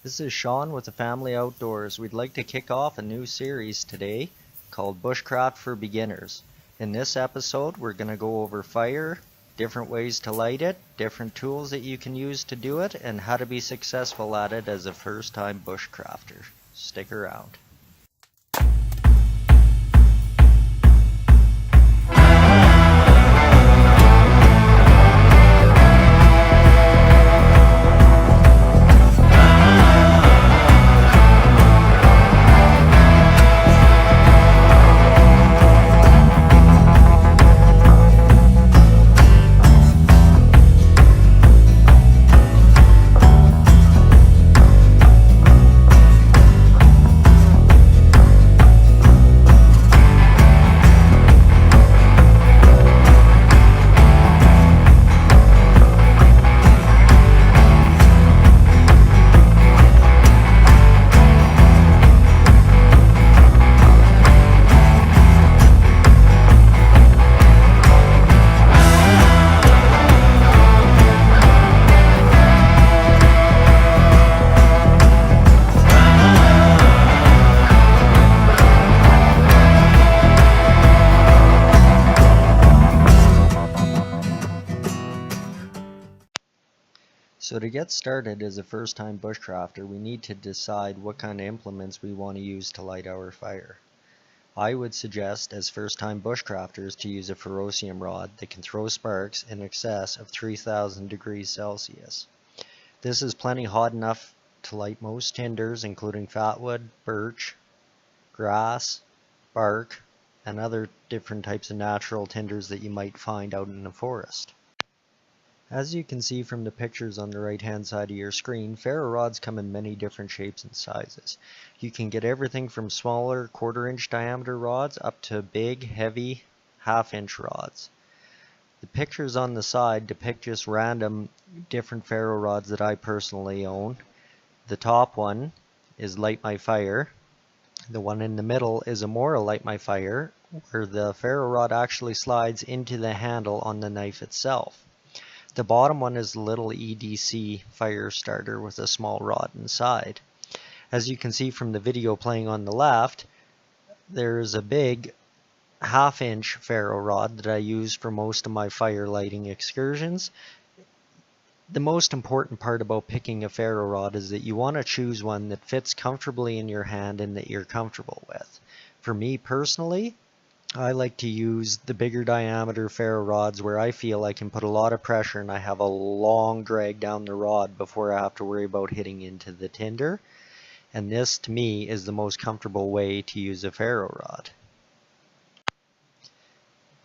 This is Sean with the Family Outdoors. We'd like to kick off a new series today called Bushcraft for Beginners. In this episode, we're going to go over fire, different ways to light it, different tools that you can use to do it, and how to be successful at it as a first-time bushcrafter. Stick around. So to get started as a first-time bushcrafter, we need to decide what kind of implements we want to use to light our fire. I would suggest as first-time bushcrafters to use a ferrocium rod that can throw sparks in excess of 3000 degrees Celsius. This is plenty hot enough to light most tinders, including fatwood, birch, grass, bark, and other different types of natural tinders that you might find out in the forest. As you can see from the pictures on the right hand side of your screen, ferro rods come in many different shapes and sizes. You can get everything from smaller 1/4 inch diameter rods up to big, heavy 1/2 inch rods. The pictures on the side depict just random different ferro rods that I personally own. The top one is Light My Fire. The one in the middle is Amora Light My Fire, where the ferro rod actually slides into the handle on the knife itself. The bottom one is the little EDC fire starter with a small rod inside. As you can see from the video playing on the left, there is a big 1/2 inch ferro rod that I use for most of my fire lighting excursions. The most important part about picking a ferro rod is that you want to choose one that fits comfortably in your hand and that you're comfortable with. For me personally, I like to use the bigger diameter ferro rods where I feel I can put a lot of pressure and I have a long drag down the rod before I have to worry about hitting into the tinder. And this to me is the most comfortable way to use a ferro rod.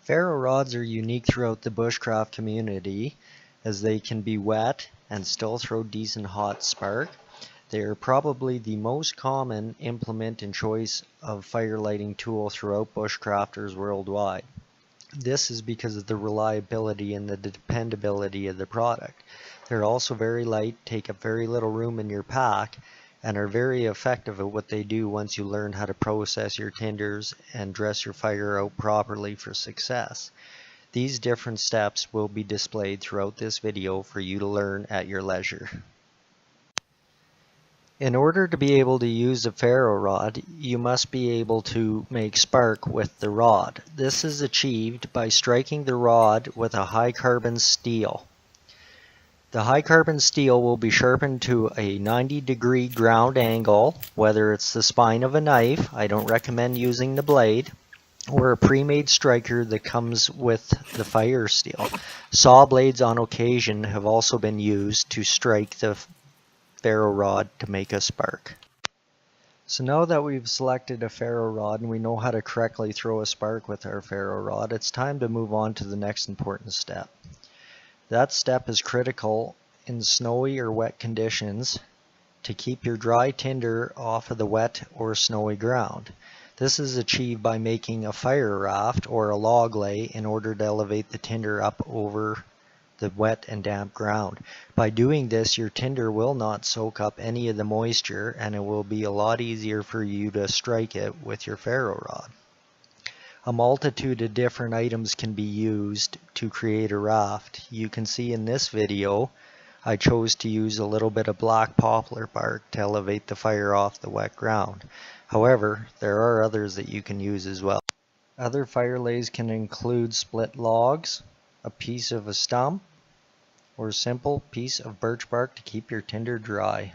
Ferro rods are unique throughout the bushcraft community as they can be wet and still throw decent hot spark. They are probably the most common implement and choice of fire lighting tool throughout bushcrafters worldwide. This is because of the reliability and the dependability of the product. They're also very light, take up very little room in your pack, and are very effective at what they do once you learn how to process your tinders and dress your fire out properly for success. These different steps will be displayed throughout this video for you to learn at your leisure. In order to be able to use a ferro rod, you must be able to make spark with the rod. This is achieved by striking the rod with a high carbon steel. The high carbon steel will be sharpened to a 90-degree ground angle, whether it's the spine of a knife, I don't recommend using the blade, or a pre-made striker that comes with the fire steel. Saw blades on occasion have also been used to strike the ferro rod to make a spark. So now that we've selected a ferro rod and we know how to correctly throw a spark with our ferro rod, it's time to move on to the next important step. That step is critical in snowy or wet conditions to keep your dry tinder off of the wet or snowy ground. This is achieved by making a fire raft or a log lay in order to elevate the tinder up over the wet and damp ground. By doing this, your tinder will not soak up any of the moisture and it will be a lot easier for you to strike it with your ferro rod. A multitude of different items can be used to create a raft. You can see in this video I chose to use a little bit of black poplar bark to elevate the fire off the wet ground. However, there are others that you can use as well. Other fire lays can include split logs, a piece of a stump, or a simple piece of birch bark to keep your tinder dry.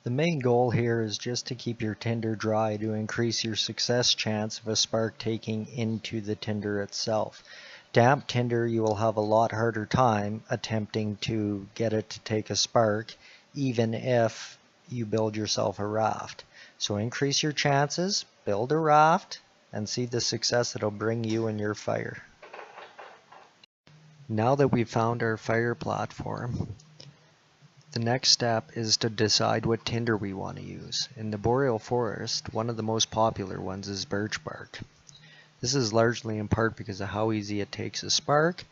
The main goal here is just to keep your tinder dry to increase your success chance of a spark taking into the tinder itself. Damp tinder, you will have a lot harder time attempting to get it to take a spark, even if you build yourself a raft. So increase your chances, build a raft, and see the success it'll bring you and your fire. Now that we've found our fire platform, the next step is to decide what tinder we want to use. In the boreal forest, one of the most popular ones is birch bark. This is largely in part because of how easy it takes a spark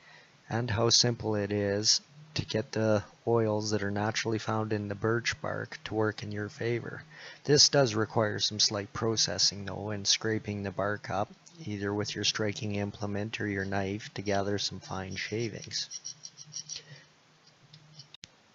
and how simple it is to get the oils that are naturally found in the birch bark to work in your favor. This does require some slight processing though, and scraping the bark up either with your striking implement or your knife to gather some fine shavings.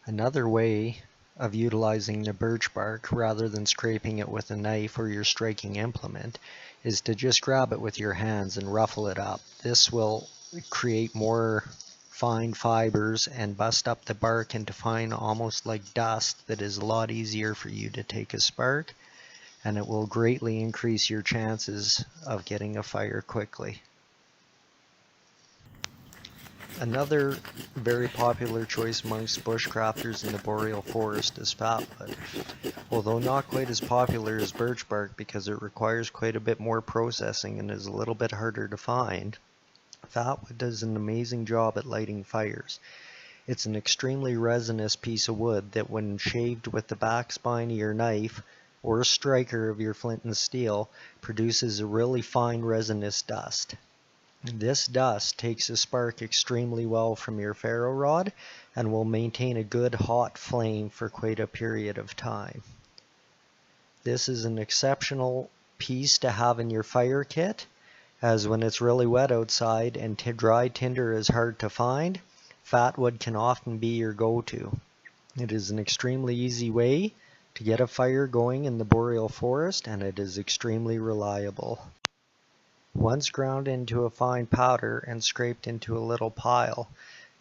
Another way of utilizing the birch bark rather than scraping it with a knife or your striking implement is to just grab it with your hands and ruffle it up. This will create more fine fibers and bust up the bark into fine, almost like dust, that is a lot easier for you to take a spark, and it will greatly increase your chances of getting a fire quickly. Another very popular choice amongst bushcrafters in the boreal forest is fatwood. Although not quite as popular as birch bark because it requires quite a bit more processing and is a little bit harder to find, fatwood does an amazing job at lighting fires. It's an extremely resinous piece of wood that when shaved with the back spine of your knife or a striker of your flint and steel produces a really fine resinous dust. This dust takes a spark extremely well from your ferro rod and will maintain a good hot flame for quite a period of time. This is an exceptional piece to have in your fire kit, as when it's really wet outside and dry tinder is hard to find, fatwood can often be your go-to. It is an extremely easy way to get a fire going in the boreal forest, and it is extremely reliable. Once ground into a fine powder and scraped into a little pile,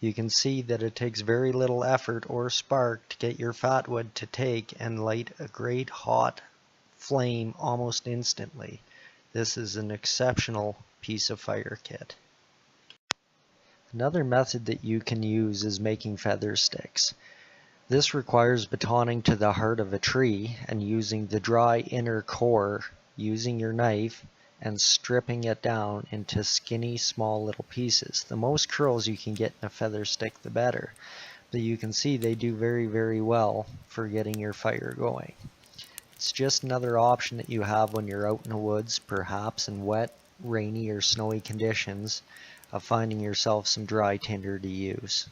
you can see that it takes very little effort or spark to get your fatwood to take and light a great hot flame almost instantly. This is an exceptional piece of fire kit. Another method that you can use is making feather sticks. This requires batoning to the heart of a tree and using the dry inner core, using your knife, and stripping it down into skinny small little pieces. The most curls you can get in a feather stick, the better. But you can see they do very, very well for getting your fire going. It's just another option that you have when you're out in the woods, perhaps in wet, rainy, or snowy conditions, of finding yourself some dry tinder to use.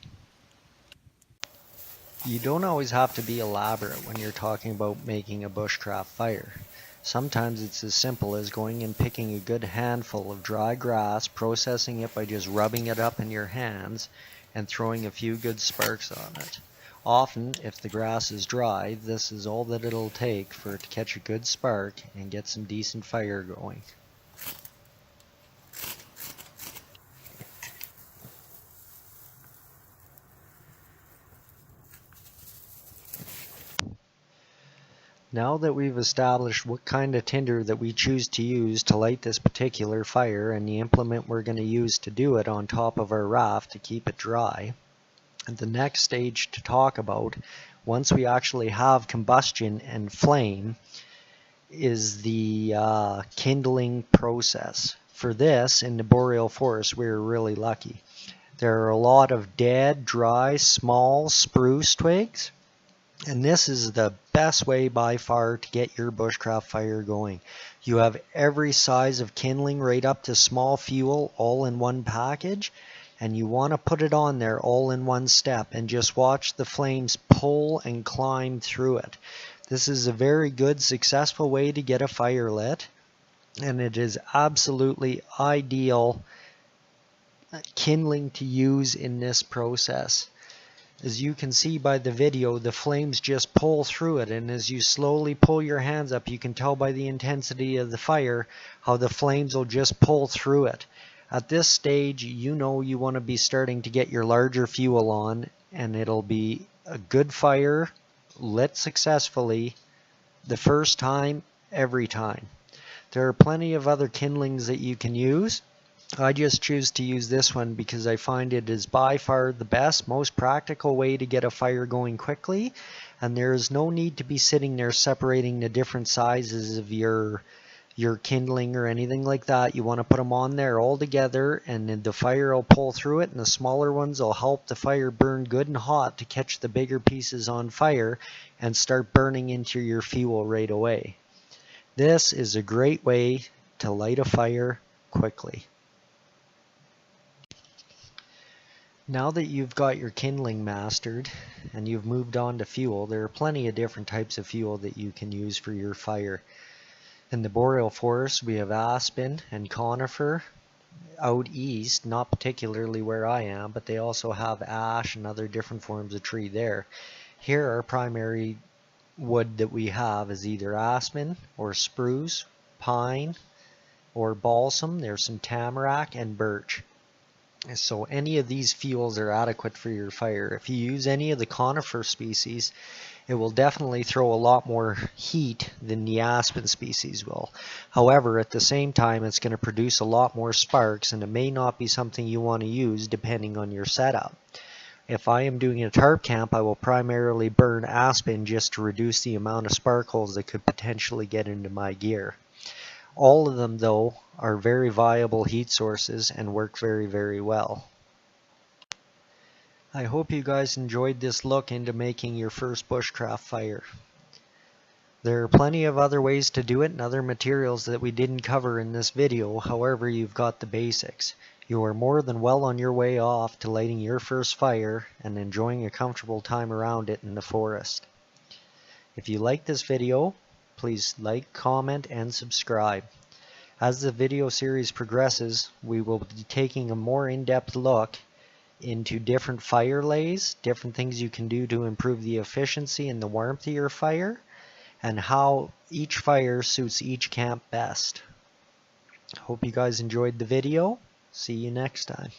You don't always have to be elaborate when you're talking about making a bushcraft fire. Sometimes it's as simple as going and picking a good handful of dry grass, processing it by just rubbing it up in your hands, and throwing a few good sparks on it. Often, if the grass is dry, this is all that it'll take for it to catch a good spark and get some decent fire going. Now that we've established what kind of tinder that we choose to use to light this particular fire and the implement we're going to use to do it on top of our raft to keep it dry, the next stage to talk about, once we actually have combustion and flame, is the kindling process. For this, in the boreal forest, we're really lucky. There are a lot of dead, dry, small spruce twigs, and this is the best way by far to get your bushcraft fire going. You have every size of kindling right up to small fuel all in one package, and you want to put it on there all in one step and just watch the flames pull and climb through it. This is a very good, successful way to get a fire lit, and it is absolutely ideal kindling to use in this process. As you can see by the video, the flames just pull through it, and as you slowly pull your hands up, you can tell by the intensity of the fire how the flames will just pull through it. At this stage, you know you want to be starting to get your larger fuel on, and it'll be a good fire, lit successfully, the first time, every time. There are plenty of other kindlings that you can use. I just choose to use this one because I find it is by far the best, most practical way to get a fire going quickly, and there is no need to be sitting there separating the different sizes of your kindling or anything like that. You want to put them on there all together, and then the fire will pull through it, and the smaller ones will help the fire burn good and hot to catch the bigger pieces on fire and start burning into your fuel right away. This is a great way to light a fire quickly. Now that you've got your kindling mastered and you've moved on to fuel, there are plenty of different types of fuel that you can use for your fire. In the boreal forest, we have aspen and conifer. Out east, not particularly where I am, but they also have ash and other different forms of tree there. Here, our primary wood that we have is either aspen or spruce, pine, or balsam. There's some tamarack and birch. So any of these fuels are adequate for your fire. If you use any of the conifer species, it will definitely throw a lot more heat than the aspen species will. However, at the same time, it's going to produce a lot more sparks, and it may not be something you want to use depending on your setup. If I am doing a tarp camp, I will primarily burn aspen just to reduce the amount of sparkles that could potentially get into my gear. All of them, though, are very viable heat sources and work very, very well. I hope you guys enjoyed this look into making your first bushcraft fire. There are plenty of other ways to do it and other materials that we didn't cover in this video. However, you've got the basics. You are more than well on your way off to lighting your first fire and enjoying a comfortable time around it in the forest. If you like this video, please like, comment, and subscribe. As the video series progresses, we will be taking a more in-depth look into different fire lays, different things you can do to improve the efficiency and the warmth of your fire, and how each fire suits each camp best. Hope you guys enjoyed the video. See you next time.